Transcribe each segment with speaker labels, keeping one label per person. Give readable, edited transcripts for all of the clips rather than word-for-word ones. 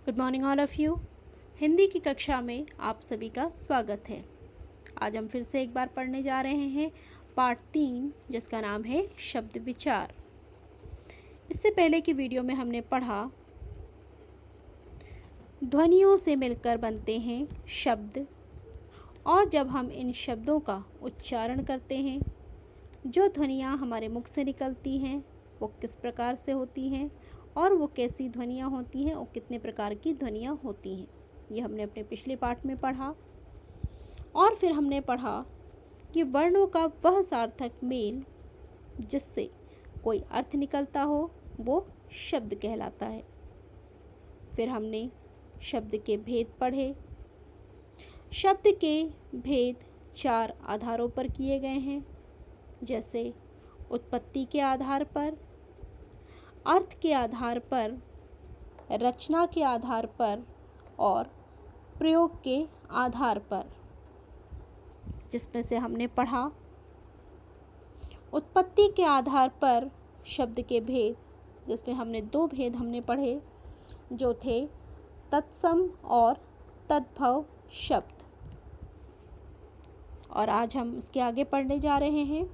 Speaker 1: Good morning all of you. Hindi की कक्षा में आप सभी का स्वागत है। आज हम फिर से एक बार पढ़ने जा रहे हैं पार्ट 3, जिसका नाम है शब्द विचार। इससे पहले की वीडियो में हमने पढ़ा ध्वनियों से मिलकर बनते हैं शब्द, और जब हम इन शब्दों का उच्चारण करते हैं, जो ध्वनियाँ हमारे मुख से निकलती हैं वो किस प्रकार से होती हैं और वो कैसी ध्वनियाँ होती हैं और कितने प्रकार की ध्वनियाँ होती हैं, ये हमने अपने पिछले पाठ में पढ़ा। और फिर हमने पढ़ा कि वर्णों का वह सार्थक मेल जिससे कोई अर्थ निकलता हो वो शब्द कहलाता है। फिर हमने शब्द के भेद पढ़े। शब्द के भेद 4 आधारों पर किए गए हैं, जैसे उत्पत्ति के आधार पर, अर्थ के आधार पर, रचना के आधार पर और प्रयोग के आधार पर, जिसमें से हमने पढ़ा उत्पत्ति के आधार पर शब्द के भेद, जिसमें हमने 2 भेद हमने पढ़े जो थे तत्सम और तद्भव शब्द। और आज हम इसके आगे पढ़ने जा रहे हैं।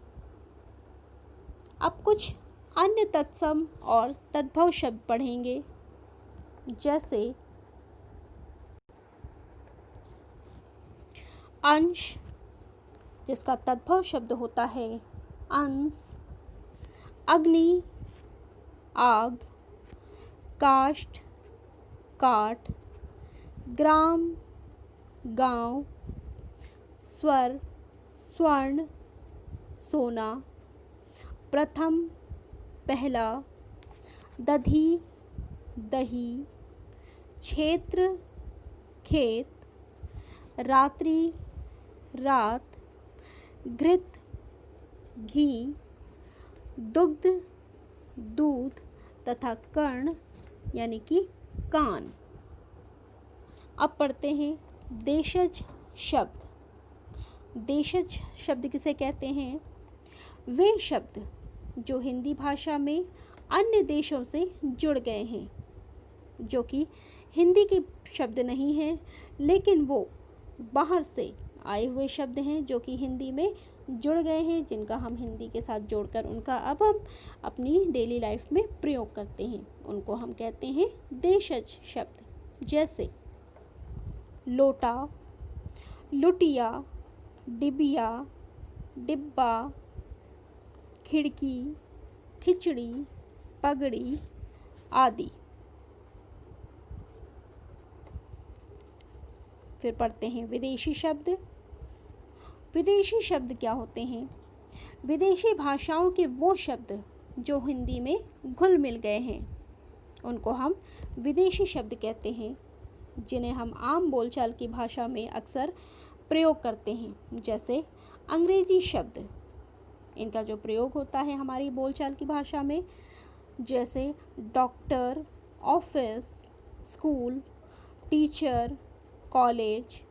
Speaker 1: अब कुछ अन्य तत्सम और तद्भव शब्द पढ़ेंगे, जैसे अंश, जिसका तद्भव शब्द होता है अंश, अग्नि, आग, काष्ठ, काठ, ग्राम, गांव, स्वर, स्वर्ण, सोना, प्रथम, पहला, दधी, दही, क्षेत्र, खेत, रात्रि, रात, घृत, घी, दुग्ध, दूध तथा कर्ण यानी कि कान। अब पढ़ते हैं देशज शब्द। देशज शब्द किसे कहते हैं? वे शब्द जो हिंदी भाषा में अन्य देशों से जुड़ गए हैं, जो कि हिंदी के शब्द नहीं हैं, लेकिन वो बाहर से आए हुए शब्द हैं जो कि हिंदी में जुड़ गए हैं, जिनका हम हिंदी के साथ जोड़कर उनका अब हम अपनी डेली लाइफ में प्रयोग करते हैं। उनको हम कहते हैं देशज शब्द, जैसे लोटा, लुटिया, डिबिया, डिब्बा, खिड़की, खिचड़ी, पगड़ी आदि। फिर पढ़ते हैं विदेशी शब्द। विदेशी शब्द क्या होते हैं? विदेशी भाषाओं के वो शब्द जो हिंदी में घुल मिल गए हैं, उनको हम विदेशी शब्द कहते हैं, जिन्हें हम आम बोलचाल की भाषा में अक्सर प्रयोग करते हैं। जैसे अंग्रेजी शब्द, इनका जो प्रयोग होता है हमारी बोलचाल की भाषा में, जैसे doctor, office, school, teacher, college,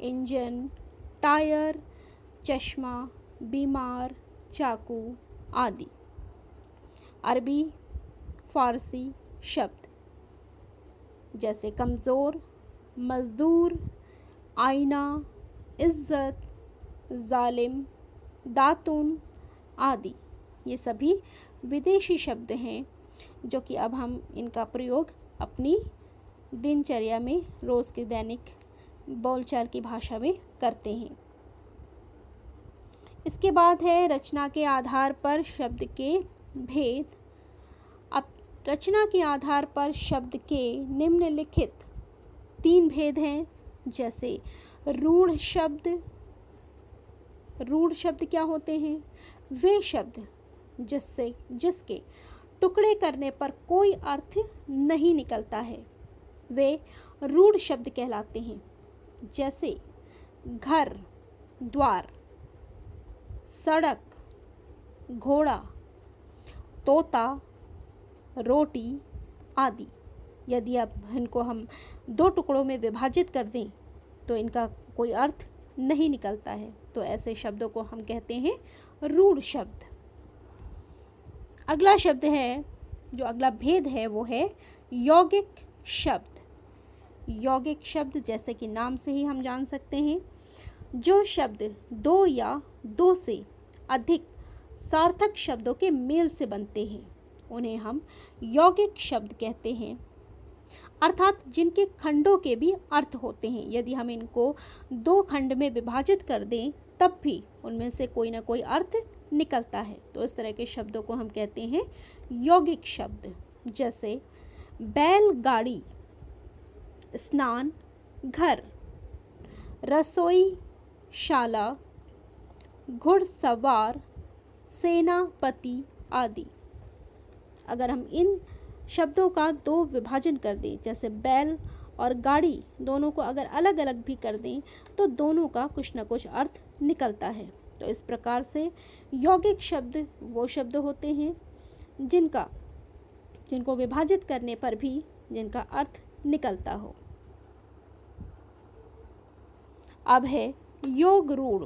Speaker 1: engine, tyre, चश्मा, बीमार, चाकू आदि। अरबी, फारसी शब्द, जैसे कमज़ोर, मज़दूर, आईना, इज़्ज़त, जालिम, दातुन आदि। ये सभी विदेशी शब्द हैं जो कि अब हम इनका प्रयोग अपनी दिनचर्या में, रोज़ के दैनिक बोलचाल की भाषा में करते हैं। इसके बाद है रचना के आधार पर शब्द के भेद। अब रचना के आधार पर शब्द के निम्नलिखित 3 भेद हैं, जैसे रूढ़ शब्द। रूढ़ शब्द क्या होते हैं? वे शब्द जिसके टुकड़े करने पर कोई अर्थ नहीं निकलता है, वे रूढ़ शब्द कहलाते हैं। जैसे घर, द्वार, सड़क, घोड़ा, तोता, रोटी आदि। यदि अब इनको हम 2 टुकड़ों में विभाजित कर दें तो इनका कोई अर्थ नहीं निकलता है, तो ऐसे शब्दों को हम कहते हैं रूढ़ शब्द। अगला शब्द है, जो अगला भेद है वो है यौगिक शब्द। यौगिक शब्द, जैसे कि नाम से ही हम जान सकते हैं, जो शब्द दो या दो से अधिक सार्थक शब्दों के मेल से बनते हैं, उन्हें हम यौगिक शब्द कहते हैं। अर्थात जिनके खंडों के भी अर्थ होते हैं। यदि हम इनको दो खंड में विभाजित कर दें तब भी उनमें से कोई ना कोई अर्थ निकलता है। तो इस तरह के शब्दों को हम कहते हैं यौगिक शब्द। जैसे बैलगाड़ी, स्नान घर, रसोई शाला, घुड़सवार, सेनापति आदि। अगर हम इन शब्दों का दो विभाजन कर दें, जैसे बैल और गाड़ी दोनों को अगर अलग अलग भी कर दें तो दोनों का कुछ न कुछ अर्थ निकलता है। तो इस प्रकार से यौगिक शब्द वो शब्द होते हैं जिनको विभाजित करने पर भी जिनका अर्थ निकलता हो। अब है योग रूढ़।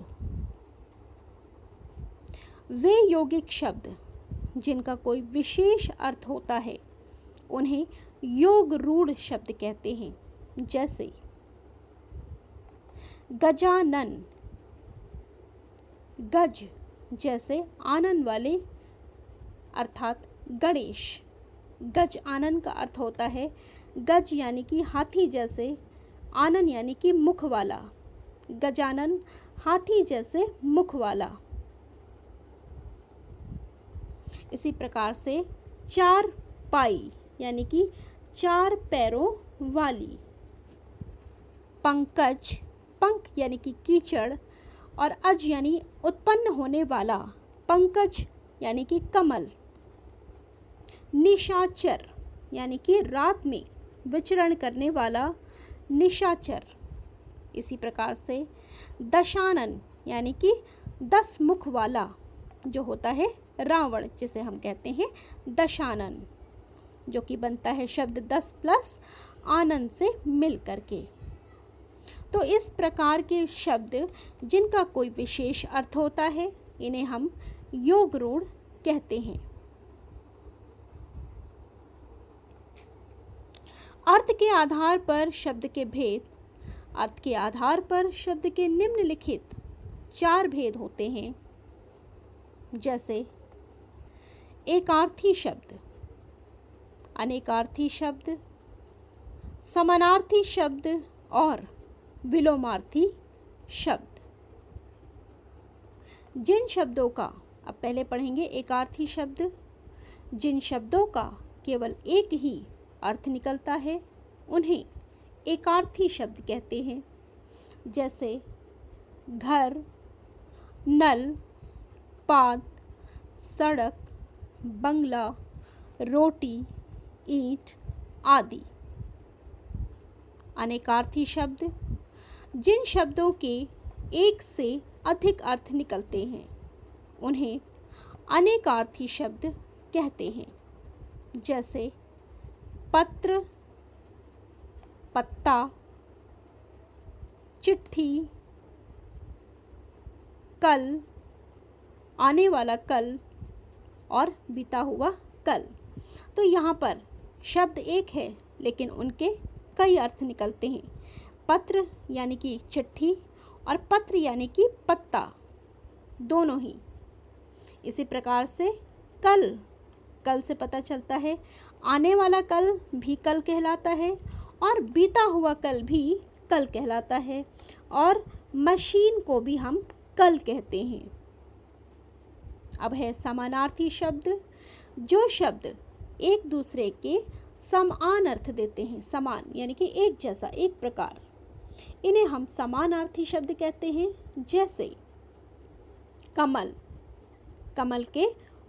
Speaker 1: वे यौगिक शब्द जिनका कोई विशेष अर्थ होता है उन्हें योग रूढ़ शब्द कहते हैं। जैसे गजानन, गज जैसे आनन वाले अर्थात गणेश। गज आनन का अर्थ होता है गज यानी कि हाथी जैसे, आनन यानी कि मुख वाला। गजानन हाथी जैसे मुख वाला। इसी प्रकार से चार पाई यानी कि चार पैरों वाली। पंकज, पंख यानी कि कीचड़, और अज यानी उत्पन्न होने वाला, पंकज यानी कि कमल। निशाचर यानी कि रात में विचरण करने वाला, निशाचर। इसी प्रकार से दशानन यानी कि 10 मुख वाला जो होता है रावण, जिसे हम कहते हैं दशानन, जो कि बनता है शब्द 10 प्लस आनंद से मिल करके। तो इस प्रकार के शब्द जिनका कोई विशेष अर्थ होता है इन्हें हम योग रूढ़ कहते हैं। अर्थ के आधार पर शब्द के भेद। अर्थ के आधार पर शब्द के निम्नलिखित 4 भेद होते हैं। जैसे एकार्थी शब्द, अनेकार्थी शब्द, समानार्थी शब्द और विलोमार्थी शब्द। जिन शब्दों का, अब पहले पढ़ेंगे एकार्थी शब्द, जिन शब्दों का केवल एक ही अर्थ निकलता है उन्हें एकार्थी शब्द कहते हैं। जैसे घर, नल, पात, सड़क, बंगला, रोटी, ईंट आदि। अनेकार्थी शब्द, जिन शब्दों के एक से अधिक अर्थ निकलते हैं उन्हें अनेकार्थी शब्द कहते हैं। जैसे पत्र, पत्ता, चिट्ठी, कल, आने वाला कल और बीता हुआ कल। तो यहाँ पर शब्द एक है लेकिन उनके कई अर्थ निकलते हैं। पत्र यानी कि चिट्ठी और पत्र यानी कि पत्ता, दोनों ही। इसी प्रकार से कल, कल से पता चलता है आने वाला कल भी कल कहलाता है और बीता हुआ कल भी कल कहलाता है, और मशीन को भी हम कल कहते हैं। अब है समानार्थी शब्द। जो शब्द एक दूसरे के समान अर्थ देते हैं, समान यानी कि एक जैसा, एक प्रकार, इन्हें हम समानार्थी शब्द कहते हैं। जैसे कमल, कमल के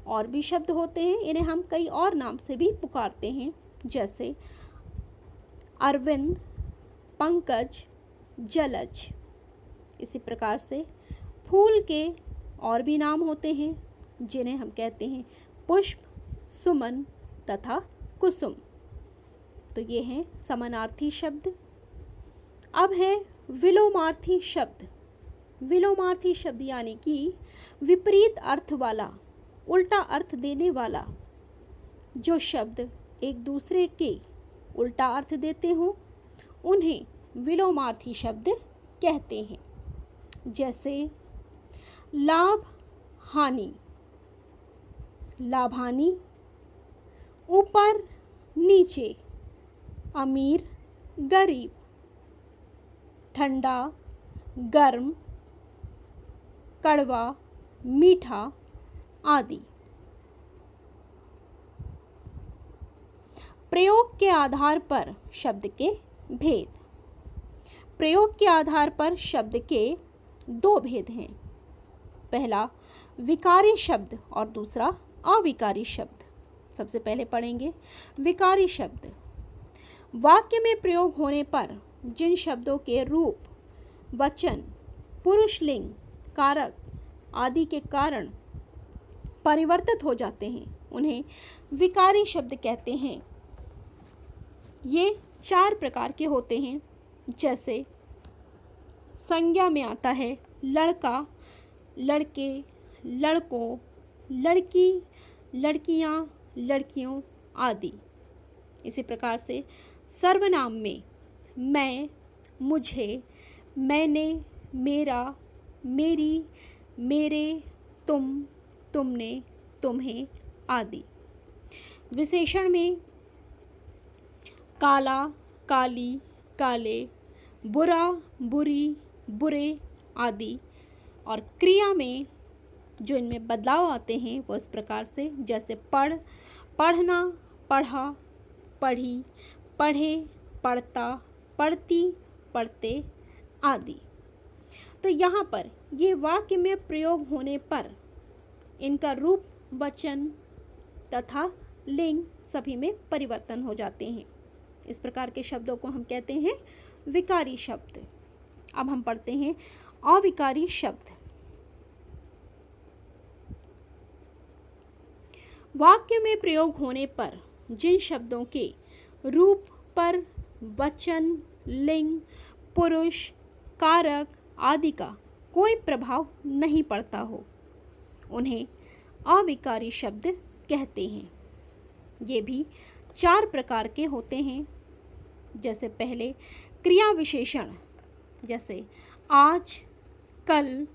Speaker 1: और भी शब्द होते हैं, इन्हें हम कई और नाम से भी पुकारते हैं। जैसे अरविंद, पंकज, जलज। इसी प्रकार से फूल के और भी नाम होते हैं जिन्हें हम कहते हैं पुष्प, सुमन तथा कुसुम। तो ये हैं समानार्थी शब्द। अब है विलोमार्थी शब्द। विलोमार्थी शब्द यानी कि विपरीत अर्थ वाला, उल्टा अर्थ देने वाला। जो शब्द एक दूसरे के उल्टा अर्थ देते हों उन्हें विलोमार्थी शब्द कहते हैं। जैसे लाभ हानि, लाभानी, ऊपर नीचे, अमीर गरीब, ठंडा गर्म, कड़वा मीठा आदि। प्रयोग के आधार पर शब्द के भेद। प्रयोग के आधार पर शब्द के दो भेद हैं। पहला विकारी शब्द और दूसरा अविकारी शब्द। सबसे पहले पढ़ेंगे विकारी शब्द। वाक्य में प्रयोग होने पर जिन शब्दों के रूप, वचन, पुरुष लिंग, कारक आदि के कारण परिवर्तित हो जाते हैं उन्हें विकारी शब्द कहते हैं। ये 4 प्रकार के होते हैं। जैसे संज्ञा में आता है लड़का, लड़के, लड़कों, लड़की, लड़कियां, लड़कियों आदि। इसी प्रकार से सर्वनाम में मैं, मुझे, मैंने, मेरा, मेरी, मेरे, तुम, तुमने, तुम्हें आदि। विशेषण में काला, काली, काले, बुरा, बुरी, बुरे आदि। और क्रिया में जो इनमें बदलाव आते हैं वो इस प्रकार से, जैसे पढ़, पढ़ना, पढ़ा, पढ़ी, पढ़े, पढ़ता, पढ़ती, पढ़ते आदि। तो यहाँ पर ये वाक्य में प्रयोग होने पर इनका रूप, वचन तथा लिंग सभी में परिवर्तन हो जाते हैं। इस प्रकार के शब्दों को हम कहते हैं विकारी शब्द। अब हम पढ़ते हैं अविकारी शब्द। वाक्य में प्रयोग होने पर जिन शब्दों के रूप पर, वचन, लिंग, पुरुष, कारक आदि का कोई प्रभाव नहीं पड़ता हो उन्हें अविकारी शब्द कहते हैं। ये भी 4 प्रकार के होते हैं। जैसे पहले क्रिया विशेषण, जैसे आज, कल,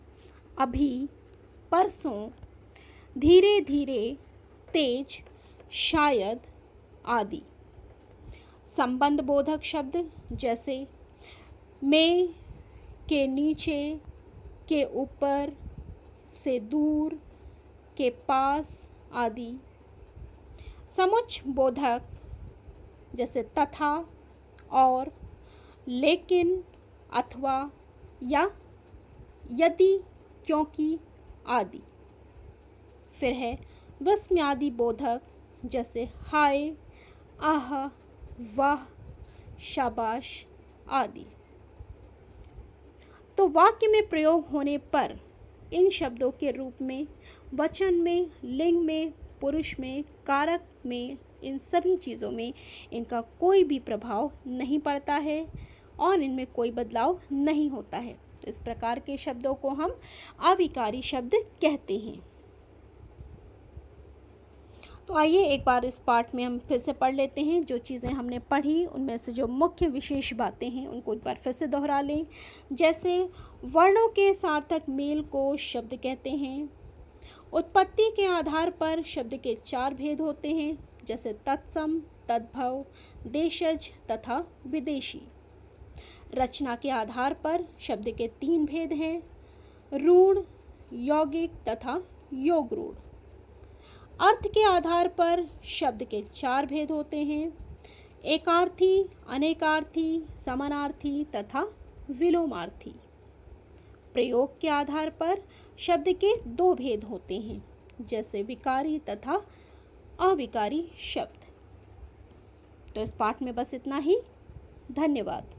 Speaker 1: अभी, परसों, धीरे धीरे, तेज, शायद आदि। संबंध बोधक शब्द, जैसे में, के नीचे, के ऊपर, से दूर, के पास आदि। समुच्च बोधक, जैसे तथा, और, लेकिन, अथवा या यदि, क्योंकि आदि। फिर है विस्मयादि बोधक, जैसे हाय, आह, वाह, शाबाश आदि। तो वाक्य में प्रयोग होने पर इन शब्दों के रूप में, वचन में, लिंग में, पुरुष में, कारक में, इन सभी चीज़ों में इनका कोई भी प्रभाव नहीं पड़ता है और इनमें कोई बदलाव नहीं होता है। तो इस प्रकार के शब्दों को हम अविकारी शब्द कहते हैं। तो आइए एक बार इस पार्ट में हम फिर से पढ़ लेते हैं। जो चीज़ें हमने पढ़ी उनमें से जो मुख्य विशेष बातें हैं उनको एक बार फिर से दोहरा लें। जैसे वर्णों के सार्थक मेल को शब्द कहते हैं। उत्पत्ति के आधार पर शब्द के 4 भेद होते हैं, जैसे तत्सम, तद्भव, देशज तथा विदेशी। रचना के आधार पर शब्द के 3 भेद हैं, रूढ़, यौगिक तथा योग रूढ़। अर्थ के आधार पर शब्द के 4 भेद होते हैं, एकार्थी, अनेकार्थी, समानार्थी तथा विलोमार्थी। प्रयोग के आधार पर शब्द के 2 भेद होते हैं, जैसे विकारी तथा अविकारी शब्द। तो इस पाठ में बस इतना ही। धन्यवाद।